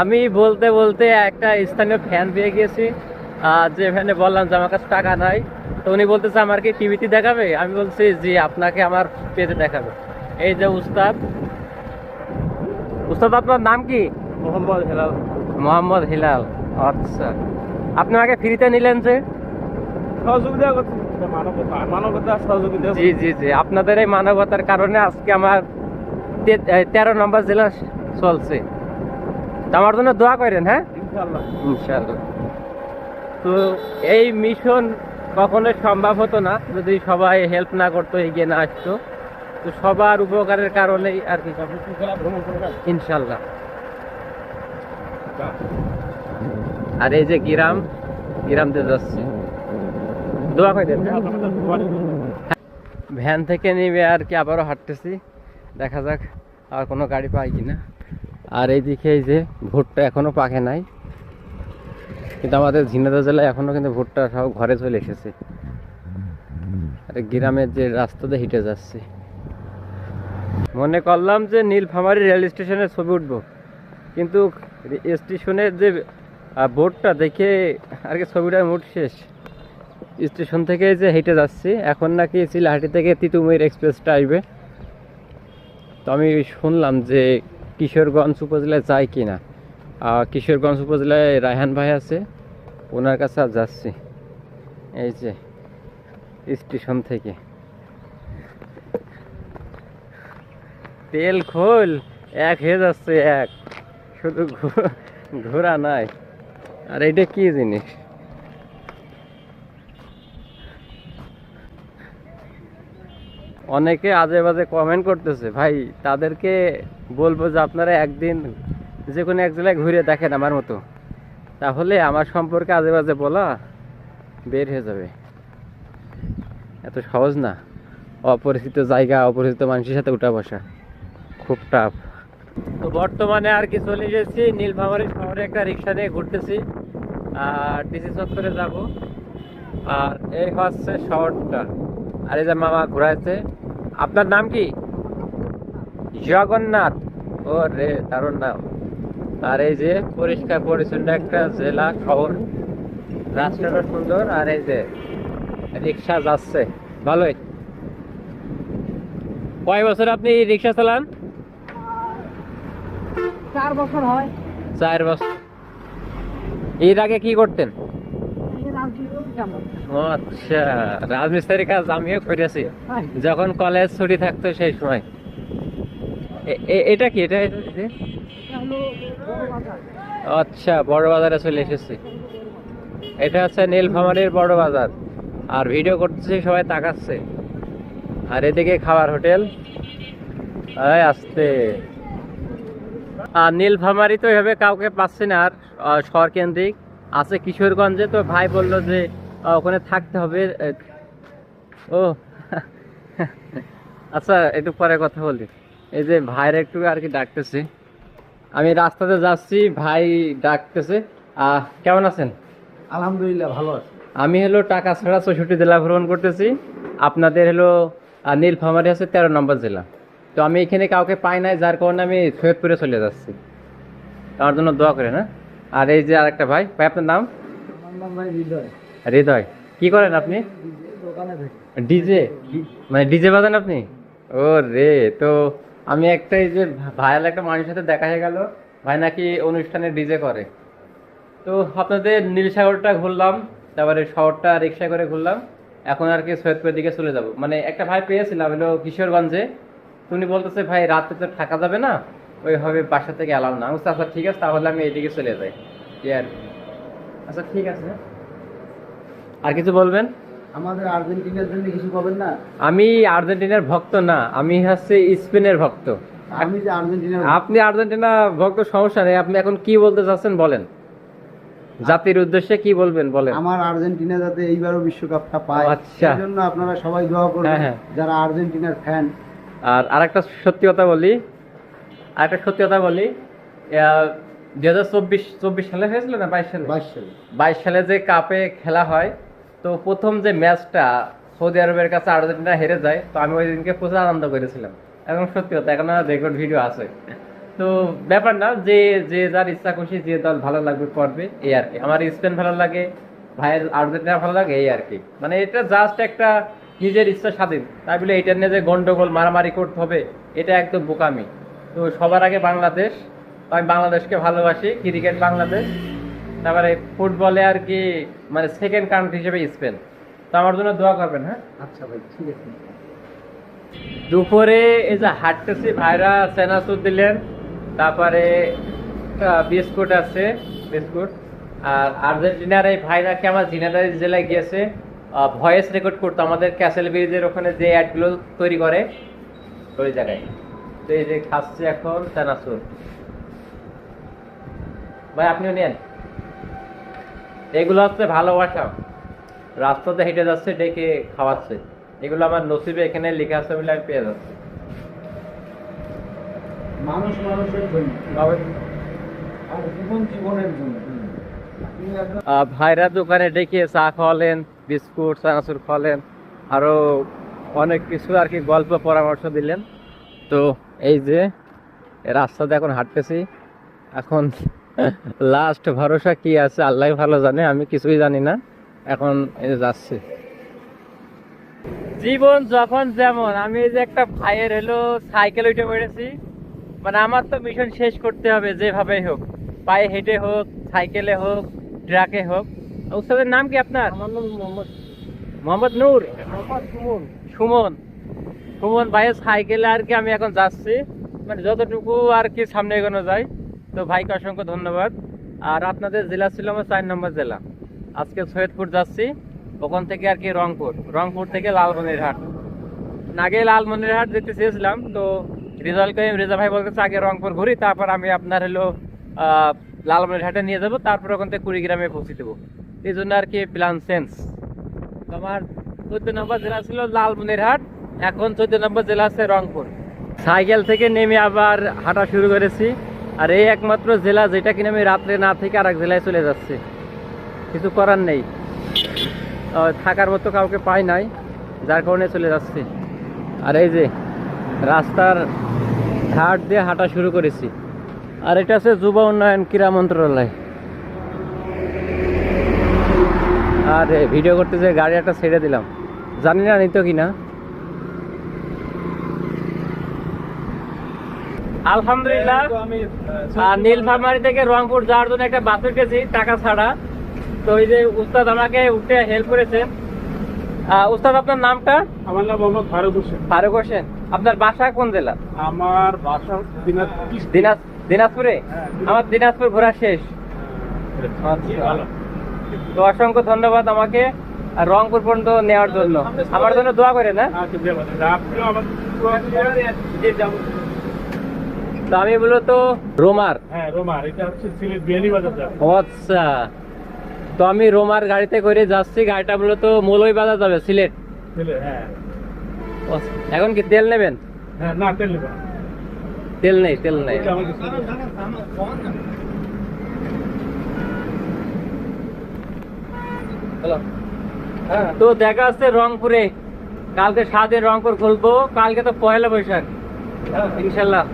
আমি বলতে বলতে একটা স্থানীয় ফ্যান পেয়ে গেছি, যে ফ্যানে বললাম যে আমার কাছে টাকা নাই, তো উনি বলতেছে আমার কি টিভিতে দেখাবে, আমি বলছি জি আপনাকে আমার পেতে দেখাবে। এই যে উস্তাদ। উস্তাদ আপনার নাম কি? মোহাম্মদ হেলাল। মোহাম্মদ হিলাল। আচ্ছা, আপনি আমাকে ফ্রিতে নিলেন যে? সহযোগিতা করছে, মানবতা সহযোগিতা। জি জি জি, আপনাদের এই মানবতার কারণে আজকে আমার 13 নম্বর জেলা চলছে। তো আমার জন্য দোয়া করেন, হ্যাঁ ইনশাআল্লাহ। ইনশাআল্লাহ। তো এই মিশন কখনোই সম্ভব হতো না যদি সবাই হেল্প না করতো, এগিয়ে না আসতো। তো সবার উপকারের কারণেই আর কি, ইনশাআল্লাহ। আর এই যে গ্রামতে যাচ্ছে, দোয়া করেন। ভ্যান থেকে নেমে আর কি আবারও হাঁটতেছি, দেখা যাক আর কোনো গাড়ি পাই কিনা। আর এইদিকে এই যে ভুট্টা এখনো পাকে নাই, কিন্তু আমাদের ঝিনাইদহ জেলায় এখনো কিন্তু ভুট্টা সব ঘরে চলে এসেছে। আর গ্রামের যে রাস্তাতে হেঁটে যাচ্ছে, মনে করলাম যে নীলফামারী রেল স্টেশনের ছবি উঠবো, কিন্তু স্টেশনের যে বোর্ডটা দেখে আর কি ছবিটা মুড শেষ। স্টেশন থেকে যে হেঁটে যাচ্ছি, এখন নাকি চিলাহাটি থেকে তিতুমির এক্সপ্রেসটা আসবে। তো আমি শুনলাম যে কিশোরগঞ্জ উপজেলায় যায় কি না। কিশোরগঞ্জ উপজেলায় রায়হান ভাই আছে, ওনার কাছে আর যাচ্ছি। এই যে স্টেশন থেকে তেল খোল এক হয়ে যাচ্ছে, এক শুধু ঘোরা নাই। আর এটা কি জিনিস? অনেকে আজে বাজে কমেন্ট করতেছে, ভাই তাদেরকে বলবো যে আপনারা একদিন যে কোনো এক জায়গায় ঘুরে দেখেন আমার মতো, তাহলে আমার সম্পর্কে আজে বাজে বলা বের হয়ে যাবে। এত সহজ না, অপরিচিত জায়গা অপরিচিত মানুষের সাথে উঠা বসা খুব টাফ। তো বর্তমানে আর কি চলে এসেছি নীলফামারী শহরে, একটা রিক্সা নিয়ে ঘুরতেছি আর ডিসি চত্বরে যাব। আর এই হচ্ছে শহরটা। আর এই যে মামা ঘুরাইছে। আপনার নাম কি? জগন্নাথ। ও রে, দারুণ নাম। আর এই যে পরিষ্কার পরিচ্ছন্ন একটা জেলা শহর, রাস্তাটা সুন্দর। আর এই যে রিক্সা যাচ্ছে ভালোই। কয় বছর আপনি রিক্সা চালান? 4 বছর হয়। 4 বছর। এর আগে কি করতেন? আচ্ছা, রাজমিস্ত্রির কাজ আমিও করেছি যখন কলেজ ছুটি থাকতো সেই সময়। এটা কি? এটা আচ্ছা, বড় বাজারে চলে এসেছি। এটা হচ্ছে নীলফামারীর বড় বাজার। আর ভিডিও করতেছি, সবাই তাকাচ্ছে। আর এদিকে খাবার হোটেল। আসতে আর নীলফামারী তো এভাবে কাউকে পাচ্ছি না। আর শহর কেন্দ্রিক আছে কিশোরগঞ্জে। তো ভাই বললো যে ওখানে থাকতে হবে। ও আচ্ছা, একটু পরে কথা বলি। এই যে ভাইরা একটু আর কি ডাকতেছে, আমি রাস্তাতে যাচ্ছি, ভাই ডাকতেছে। কেমন আছেন? আলহামদুলিল্লাহ ভালো আছে। আমি হলো টাকা ছাড়া 64 জেলা ভ্রমণ করতেছি। আপনাদের হলো নীলফামারী আছে 13 নম্বর জেলা। তো আমি এখানে কাউকে পাই নাই, যার কারণে আমি সৈয়দপুরে চলে যাচ্ছি। আমার জন্য দোয়া করে না। আর এই যে আরেকটা ভাই, আপনার নাম? আমার নাম ভাই হৃদয়। হৃদয়। কি করেন আপনি? দোকানে থাকি। ডিজে? মানে ডিজে বাজান আপনি? ও রে, তো আমি একটা এই যে ভাইয়াল একটা মানুষের সাথে দেখা হয়ে গেল, ভাই নাকি অনুষ্ঠানে ডিজে করে। তো আপনাদের নীলসাগরটা ঘুরলাম, তারপরে শহরটা রিক্সা করে ঘুরলাম। এখন আর কি সৈয়দপুরের দিকে চলে যাব। মানে একটা ভাই পেয়েছিলাম হলো কিশোরগঞ্জে, উনি বলতেছে ভাই রাতে তো থাকা যাবে না, ওইভাবে বাসা থেকে এলাম না। আমি বলছি আচ্ছা ঠিক আছে, তাহলে আমি এইদিকে চলে যাই। আচ্ছা ঠিক আছে, আর কিছু বলবেন? আমাদের আর্জেন্টিনার জন্য কিছু করবেন না? আমি আর্জেন্টিনার ভক্ত না, আমি হচ্ছে স্পেনের ভক্ত। আমি যে আর্জেন্টিনার। আপনি আর্জেন্টিনা ভক্ত, সমস্যা নেই। আপনি এখন কি বলতে চাচ্ছেন বলেন, জাতির উদ্দেশ্যে কি বলবেন বলেন। আমার আর্জেন্টিনা যাতে এইবারও বিশ্বকাপটা পায়, আচ্ছা, সেই জন্য আপনারা সবাই দোয়া করবেন। হ্যাঁ, হ্যাঁ। যারা আর্জেন্টিনার ফ্যান। আর আরেকটা সত্যি কথা বলি, 2024 সালে হয়েছিল না 22 সালে? 22 সালে যে কাপে খেলা হয়, তো প্রথম যে ম্যাচটা সৌদি আরবের কাছে আর্জেন্টিনা হেরে যায়, তো আমি ওই দিনকে প্রচুর আনন্দ করেছিলাম। এখন সত্যি কথা, এখন রেকর্ড ভিডিও আছে। তো ব্যাপার না, যে যে যার ইচ্ছা খুশি যে দল ভালো লাগবে করবে, এই আর কি। আমার স্পেন ভালো লাগে, ভাইয়ের আর্জেন্টিনা ভালো লাগে, এই আর কি। মানে এটা জাস্ট একটা নিজের ইচ্ছা স্বাধীন, তাই বলে এটা নিয়ে যে গন্ডগোল মারামারি করতে হবে, এটা একদম বোকামি। তো সবার আগে বাংলাদেশ, তো আমি বাংলাদেশকে ভালোবাসি, ক্রিকেট বাংলাদেশ, তারপরে ফুটবলে আর কি মানে সেকেন্ড কান্ট্রি হিসেবে স্পেন। তো আমার জন্য দোয়া করবেন, হ্যাঁ। আচ্ছা ভাই, ঠিক আছে। দুপুরে এই যে হাঁটতেছি, ভাইরা সেনাসুর দিলেন, তারপরে বিস্কুট আছে, বিস্কুট। আর আর্জেন্টিনার এই ভাইরাকে আমার ঝিনাইদহ জেলায় গিয়েছে ভয়েস রেকর্ড করতো, আমাদের ক্যাসেল ব্রিজের ওখানে যে অ্যাডগুলো তৈরি করে ওই জায়গায়। তো এই যে খাচ্ছে এখন সেনাসুর। ভাই আপনিও নেন। এগুলো হচ্ছে ভালোবাসা, রাস্তাতে হেঁটে যাচ্ছে ডেকে খাওয়াচ্ছে, এগুলো আমার নসিবে এখানে লেখা আছে বলে আমি পেয়ে যাচ্ছি। মানুষ মানুষের জন্য আর জীবন জীবনের জন্য। আপনি একদম ভাইরা দোকানে ডেকে চা খাওয়ালেন, বিস্কুট চানাচুর খাওয়ালেন, আরো অনেক কিছু আর কি গল্প পরামর্শ দিলেন। তো এই যে রাস্তাতে এখন হাঁটতেছি, এখন লাস্ট ভরসা কি আছে আল্লাহ ভালো জানে, আমি কিছুই জানি না। এখন এই যে যাচ্ছি, জীবন যখন যেমন। আমি এই যে একটা ভাইয়ের হলো সাইকেল উঠে পড়েছি, মানে আমার তো মিশন শেষ করতে হবে যেভাবেই হোক, পায়ে হেঁটে হোক, সাইকেলে হোক, ট্রাকে হোক। উস্তাদের নাম কি আপনার? আমার নাম মোহাম্মদ মোহাম্মদ নূর, সুমন। সুমন। সুমন ভাইয়ের সাইকেলে আর কি আমি এখন যাচ্ছি, মানে যতটুকু আর কি সামনে এগোনো যায়। তো ভাইকে অসংখ্য ধন্যবাদ। আর আপনাদের জেলা ছিল আমার 4 নম্বর জেলা, আজকে সৈয়দপুর যাচ্ছি, ওখান থেকে আর কি রংপুর, রংপুর থেকে লালমনিরহাট। আগে লালমনিরহাট যেতে চেয়েছিলাম, তো রেজা ভাই বলতেছে আগে রংপুর ঘুরি, তারপর আমি আপনার হলো লালমনিরহাটে নিয়ে যাবো, তারপর ওখান থেকে কুড়িগ্রামে পৌঁছে দেবো। এই জন্য আর কি প্ল্যান চেঞ্জ। আমার 14 নম্বর জেলা ছিল লালমনিরহাট, এখন 14 নম্বর জেলা আছে রংপুর। সাইকেল থেকে নেমে আবার হাঁটা শুরু করেছি, আর এই একমাত্র জেলা যেটা কিনা আমি রাত্রে না থেকে আরেক জেলায় চলে যাচ্ছি, কিছু করার নেই, থাকার মতো কাউকে পাই নাই, যার কারণে চলে যাচ্ছি। আর এই যে রাস্তার ঘাট দিয়ে হাঁটা শুরু করেছি, আর এটা আছে যুব উন্নয়ন ক্রীড়া মন্ত্রণালয়। আর ভিডিও করতে যে গাড়ি একটা ছেড়ে দিলাম, জানি না নিত কিনা। আলহামদুলিল্লাহ, নীলফামারী থেকে রংপুর যাওয়ার জন্য একটা বাস উঠেছি টাকা ছাড়া। তো এই যে উস্তাদ আমাকে উঠে হেল্প করেছেন। উস্তাদ আপনার নামটা? আমার নাম মোহাম্মদ ফারুক হোসেন। ফারুক হোসেন। আপনার বাসা কোন জেলা? আমার বাসা দিনাজপুরে। হ্যাঁ। আমার দিনাজপুর ঘোরা শেষ। ভালো। তো অসংখ্য ধন্যবাদ আমাকে আর রংপুর পর্যন্ত নেওয়ার জন্য। আমার জন্য দোয়া করে না। আচ্ছা, ধন্যবাদ। আপনিও আমার তো আমি মূলত রোমার। হ্যাঁ, রোমার। এটা হচ্ছে সিলেট বিয়ানীবাজার যাবে। আচ্ছা, তো আমি রোমার গাড়িতে করে যাচ্ছি, গাড়িটা মূলত মৌলভীবাজার যাবে, সিলেট। সিলেট, হ্যাঁ। এখন কি তেল নেবেন? হ্যাঁ, না তেল নেব না। তেল নেই, তেল নেই। এটা আমাকে হ্যাঁ, তো দেখা যাচ্ছে রংপুরে। কালকে সারাদিন রংপুর ঘুরবো, কালকে তো পয়লা বৈশাখ ইনশাল্লাহ।